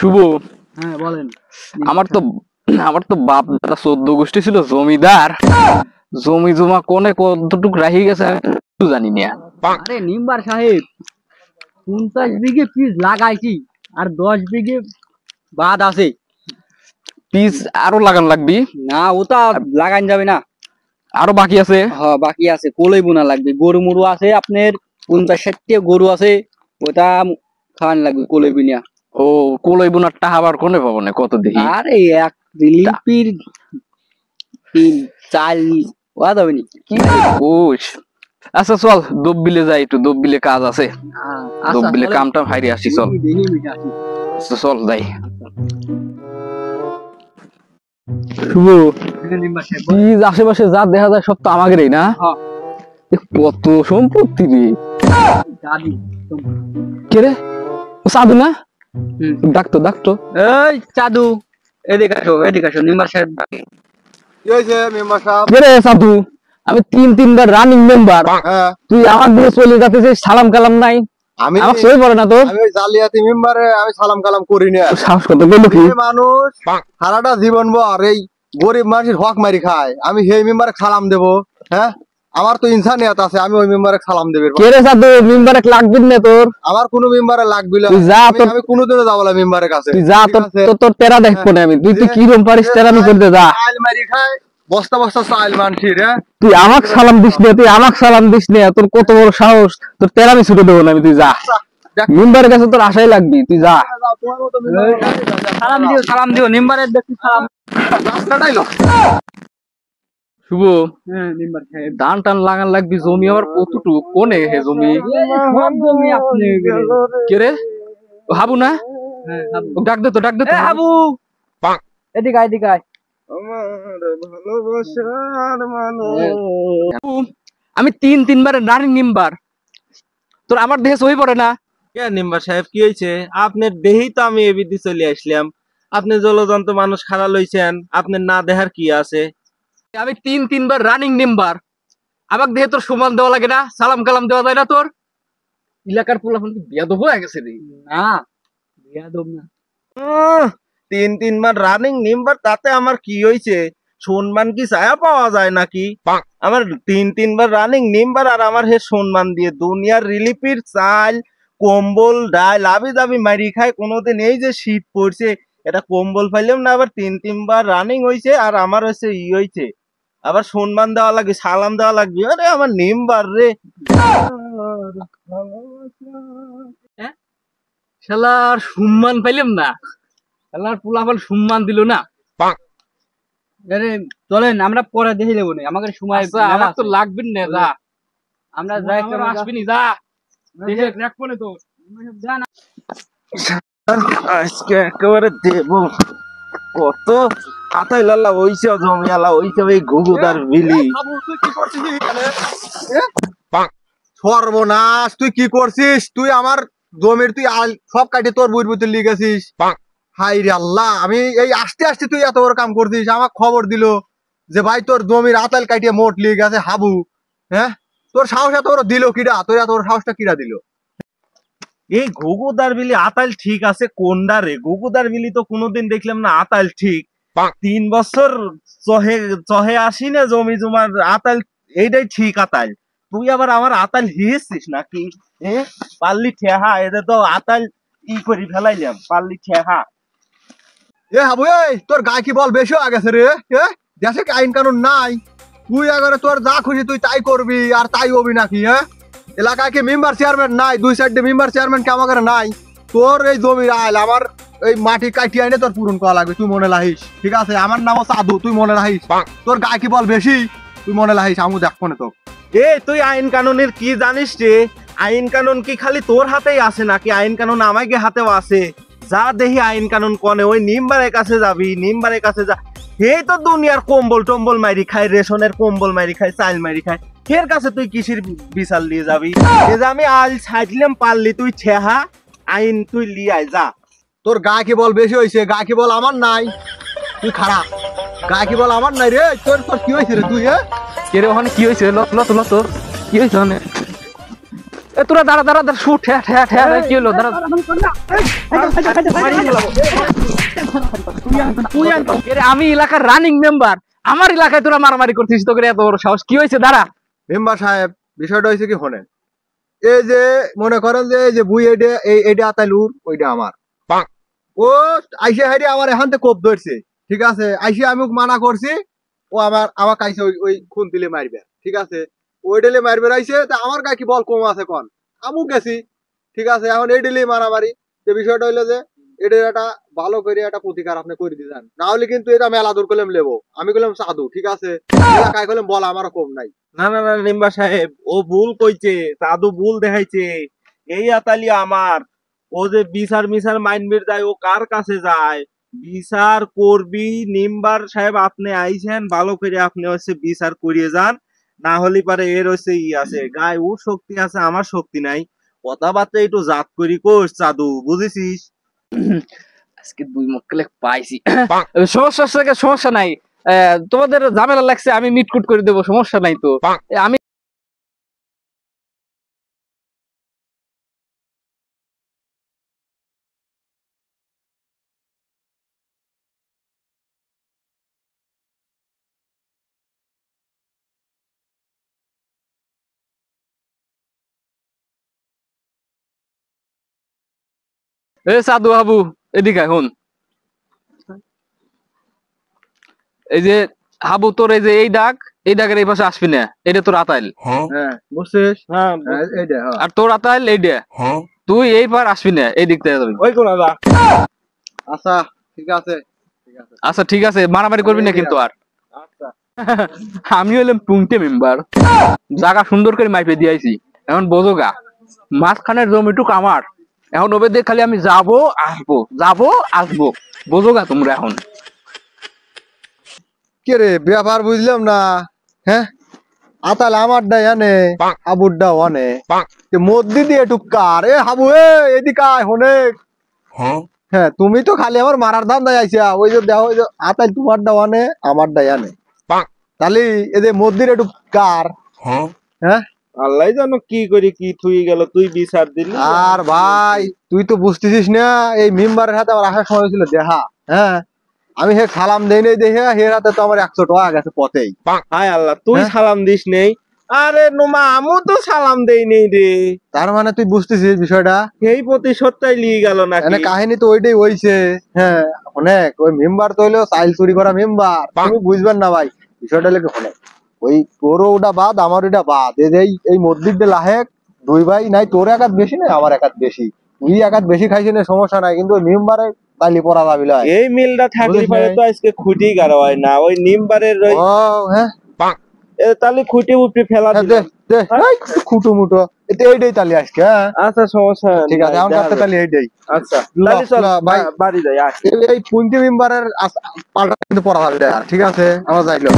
শুভ, হ্যাঁ বলেন। আমার তো আমার তো বাপ দাদা 14 গোষ্ঠী ছিল জমিদার। জমি জমা কোনে কতটুক রাহি গেছে আমি তো জানি না। আরে নিম্বার সাহেব 50 বিঘে পিস লাগাইছি আর 10 বিঘে বাদ আছে। পিস আরো লাগান লাগবি? না ওটা লাগান যাবে না, আরো বাকি আছে। হ্যাঁ বাকি আছে, কোলাই বোনা লাগবে। গরু মরু আছে আপনার 50-60টা গরু আছে, ওটা খাওয়ান লাগবে কোলাই বিনা। ও কলই বোনার টাকা আবার কোনে পাবো না কত দেখি। আরে এক লিপির 3-4 ওয়া যাবে নি কি কোষ। আচ্ছা চল দব্বিলে যাই, একটু দব্বিলে কাজ আছে। দব্বিলে কামটা হাইরে আসি, চল আচ্ছা, চল যাই। শুভ, পিস আশেপাশে যা দেখা যায় সব তো আমাদেরই না? কত সম্পত্তি রে। কে রে? ও সাধু না? ডাকতো ডাকতো। এই চাদু এদিকে আসো নিম্বার সাহেব। কি হয়েছে মেম্বার সাহেব? কে রে সাধু? আমি 3-3বার রানিং মেম্বার, তুই আমার দিকে চলে যাচ্ছিস, সালাম কালাম নাই। আমি আমার সই পড়ে না তোর? আমি ওই জালিয়াতি মেম্বারে আমি সালাম কালাম করি না। সাহস কত বলো কি? এই মানুষ সারাটা জীবন ভর এই গরিব মানুষের হক মারি খায়, আমি সেই মেম্বারে সালাম দেব? হ্যাঁ, আমার তো ইনসানিয়ত আছে, আমি ওই মেম্বারে সালাম দেব। কে রে সাধু? মেম্বারে লাগবে না তোর? আমার কোনো মেম্বারে লাগবে না, তুই যা, আমি কোনোদিনও যাব না মেম্বারের কাছে। তুই যা, তোর তেরা দেখবো না আমি। তুই কি রকম পারিস তেরামি করতে, যা। চাল মারি খায় বস্তা বস্তা চাল মানছিস। হ্যাঁ, তুই আমাকে সালাম দিস না, তুই আমাকে সালাম দিস না, তোর কত বড় সাহস? তোর তেরামি ছুটে দেবো না আমি, তুই যা। মেম্বারের কাছে তোর আশাই লাগবি, তুই যা। সালাম দিও নিম্বারের দেখি সালাম। শুভ, নিম্বার সাহেব ধান টান লাগান লাগবি, জমি আবার কতটুকু কোনে হে জমি? সব জমি আপনি কে রে? ও হাবু না? ও ডাক দে তো, ডাক দে তো। হাবু এদিকে আয়। আমি 3-3বার রানিং মেম্বার, তোর আমার দেহে সই পড়ে না? কে নিম্বার সাহেব কি হয়েছে? আপনার দেহেই তো আমি এবিডি চলে আসলাম। আপনি জলজন্ত মানুষ খারাপ লইছেন, আপনার না দেহার কি আছে? আমি 3-3বার রানিং মেম্বার, আমাকে দেহে তোর সমান দেওয়া লাগে না? সালাম কালাম দেওয়া যায় না তোর? এলাকার পোলাপন কি বেয়াদব হয়ে গেছে রে? না বিয়াদব না। 3-3বার রানিং মেম্বার, তাতে আমার কি হয়েছে? সম্মান কি ছায়া পাওয়া যায় নাকি? আমার 3-3বার রানিং মেম্বার আর আমার হে সম্মান দিয়ে দুনিয়ার রিলিফের চাল কম্বল ডাল আবি দাবি মারি খায় কোনোদিন। এই যে শীত পড়ছে, এটা কম্বল পাইলাম না, আবার 3-3বার রানিং হয়েছে আর আমার হচ্ছে হয়েছে আবার সম্মান দেওয়া লাগবে, সালাম দেওয়া লাগবে। আরে আমার মেম্বার রে। শালার সম্মান পাইলাম না, শালার পোলাপান সম্মান দিল না। আরে চলেন আমরা পরে দেখে নেবো না, আমাদের সময় আমার তো লাগবে না, যা। আমরা যাই আসবি নি, যা। দেখে রাখবো না তোর। আজকে একেবারে দেব কত হাতাই লাল্লা হইছে, জমি আলা হইছে ওই ঘুঘুদার বিলি। সর্বনাশ, তুই কি করছিস? তুই আমার জমির তুই সব কাটে তোর বই বইতে লিখেছিস। হাই রে আল্লাহ, আমি এই আস্তে আস্তে তুই এত বড় কাম করছিস। আমাকে খবর দিল যে ভাই তোর জমির আতাল কাটিয়ে মোট লিয়ে গেছে হাবু। হ্যাঁ, তোর সাহস এত বড় দিল কিরা? তোর এত বড় সাহসটা কিরা দিল? এই ঘুঘুদার বিলি আতাল ঠিক আছে কোনডা রে? ঘুঘুদার বিলি তো কোনোদিন দেখলাম না আতাল ঠিক। 3 বছর চহে আসি না জমি জমার আতাল, এইটাই ঠিক আতাল। তুই আবার আমার আতাল হিয়েছিস নাকি? পাল্লি ঠেহা, এদের তো আতাল ই করি ফেলাইলাম, পাল্লি ঠেহা। এ হাবু, এই তোর গায়ে কি বল বেশি হয়ে গেছে রে? দেশে কি আইন কানুন নাই? তুই এবারে তোর যা খুশি তুই তাই করবি আর তাই হবি নাকি? হ্যাঁ, এলাকায় কি মেম্বার চেয়ারম্যান নাই? 2 সাইডে মেম্বার চেয়ারম্যান কে আমাকে নাই? তোর এই জমির আইল আমার এই মাটি কাটিয়ে আইনে তোর পূরণ করা লাগবে, তুই মনে রাখিস। ঠিক আছে, আমার নামও সাধু, তুই মনে রাখিস। তোর গায়ে কি বল বেশি, তুই মনে রাখিস। আমি দেখবো না তো। তুই আইন কানুনের কি জানিস রে? আইন কানুন কি খালি তোর হাতেই আছে নাকি? আইন কানুন আমাকে হাতেও আছে। যা দেখি আইন কানুন কনে ওই নিম্বারের কাছে যাবি, নিম্বারের কাছে যা। এই তো দুনিয়ার কম্বল টম্বল মারি খায়, রেশনের কম্বল মারি খায়, চাল মারি খায়, এর কাছে তুই কিসের বিশাল দিয়ে যাবি? এ যে আমি আল ছাইছিলাম পারলি তুই ছেহা আইন তুই লিয়াই যা। তোর গায়ে কি বল বেশি হয়েছে? গায়ে কি বল আমার নাই? তুই খারাপ। গায়ে কি বল আমার নাই রে? তোর তোর কি হয়েছে রে? তুই কে রে ওখানে কি হয়েছে? লত তোর কি হয়েছে ওখানে? এ তোরা দাঁড়া দাঁড়া দাঁড়া শু ঠ্যা ঠ্যা ঠ্যা কি হলো দাঁড়া এরে আমি এলাকার রানিং মেম্বার আমার এলাকায় তোরা মারামারি করছিস তোকে এত বড় সাহস কি হয়েছে দাঁড়া মেম্বার সাহেব বিষয়টা হয়েছে কি শোনেন এই যে মনে করেন যে এই যে বুই এইটা আতাইলুর ওইটা আমার ও আইসে হাইরে আমার এখান থেকে কোপ ধরছে ঠিক আছে আইসে আমি ওকে মানা করছি ও আমার কাইছে ওই খুন দিলে মারবে ঠিক আছে ওই ডেলে মারবে আইছে তা আমার গায়ে কি বল কম আছে কোন আমুক গেছি ঠিক আছে এখন এই ডেলে মারামারি যে বিষয়টা হইলো যে এটার একটা ভালো করে একটা প্রতিকার আপনি করে দিতেন না হলে কিন্তু এটা মেলা দূর করলাম লেবো আমি করলাম সাধু ঠিক আছে এলাকায় করলাম বল আমারও কম নাই না না না নিম্বা সাহেব ও ভুল কইছে সাধু ভুল দেখাইছে এই আতালি আমার ও যে বিচার মিসার মাইনবির যায় ও কার কাছে যায় বিচার করবি নিম্বার সাহেব আপনি আইছেন ভালো করে আপনি হচ্ছে বিচার করিয়ে যান না হলে পারে এর হচ্ছে ই আছে গায়ে ও শক্তি আছে আমার শক্তি নাই কথাবার্তা একটু জাত করি কোষ চাদু বুঝেছিস আজকে দুই মক্কেলে পাইছি সমস্যা নাই তোমাদের ঝামেলা লাগছে আমি মিটকুট করে দেবো সমস্যা নাই তো আমি এ সাধু হাবু এদিকে এখন এই যে হাবু তোর এই যে এই ডাকের এই পাশে আসবি না এটা তোর আতাইল হ্যাঁ বুঝছিস হ্যাঁ এইটা আর তোর আতাইল এইটা তুই এই পার আসবি না এই দিক থেকে যাবি ওই কোন যা আচ্ছা ঠিক আছে আচ্ছা ঠিক আছে মারামারি করবি না কিন্তু আর আচ্ছা আমি হলাম টুংটে মেম্বার জায়গা সুন্দর করে মাইপে দিয়েছি এখন বোঝো গা মাঝখানের জমিটুক আমার এখন ওবে দিয়ে খালি আমি যাবো আসবো বোঝো গা তোমরা এখন কে রে ব্যাপার বুঝলাম না হ্যাঁ আতাল আমারটা জানে আবুরটা অনে মধ্যে দিয়ে একটু কার এ হাবু এদিকে আয় হনেক হ্যাঁ তুমি তো খালি আমার মারার ধান দেয় আইসা ওই যে দেখো ওই যে আতাল তোমারটা অনে আমারটা জানে তাহলে এদের মধ্যে একটু কার হ্যাঁ আল্লাহ জানো কি করি কি থুই গেল তুই বিচার দিলি আর ভাই তুই তো বুঝতেছিস না এই মেম্বারের হাতে আমার আসার সময় ছিল দেখা হ্যাঁ আমি হে সালাম দেই নাই দেখে হে হাতে তো আমার 100 টাকা গেছে পথেই হায় আল্লাহ তুই হ্যাঁ? সালাম দিস নেই আরে নোমা আমু তো সালাম দেই নেই রে তার মানে তুই বুঝতেছিস বিষয়টা এই প্রতিশোধটাই লিয়ে গেল নাকি মানে কাহিনী তো ওইটাই হইছে হ্যাঁ অনেক ওই মেম্বার তো হইলো চাইল চুরি করা মেম্বার তুমি বুঝবেন না ভাই বিষয়টা লেগে অনেক ওই তোরও ওটা বাদ আমার ওটা বাদ এই মসজিদে লাহেক দুই ভাই নাই তোর একাত বেশি নাই আমার একাত বেশি তুই একাত বেশি খাইছি না সমস্যা নাই কিন্তু মেম্বারে তাইলি পড়া যাবি না এই মিলটা থাকলে পরে তো আজকে খুঁটি গাড়া হয় না ওই নিমবারের ওই ও হ্যাঁ তাহলে খুঁটি উপরে ফেলা দে দে খুঁটো মুটো এটা এইটাই তালি আজকে হ্যাঁ আচ্ছা সমস্যা ঠিক আছে আমার কাছে তালি এইটাই আচ্ছা ল, তাহলে চল ল, ভাই। বাড়ি যাই আস এই পুঁটি মেম্বারের পাল্টা কিন্তু পড়া যাবে না, ঠিক আছে আমরা যাইলো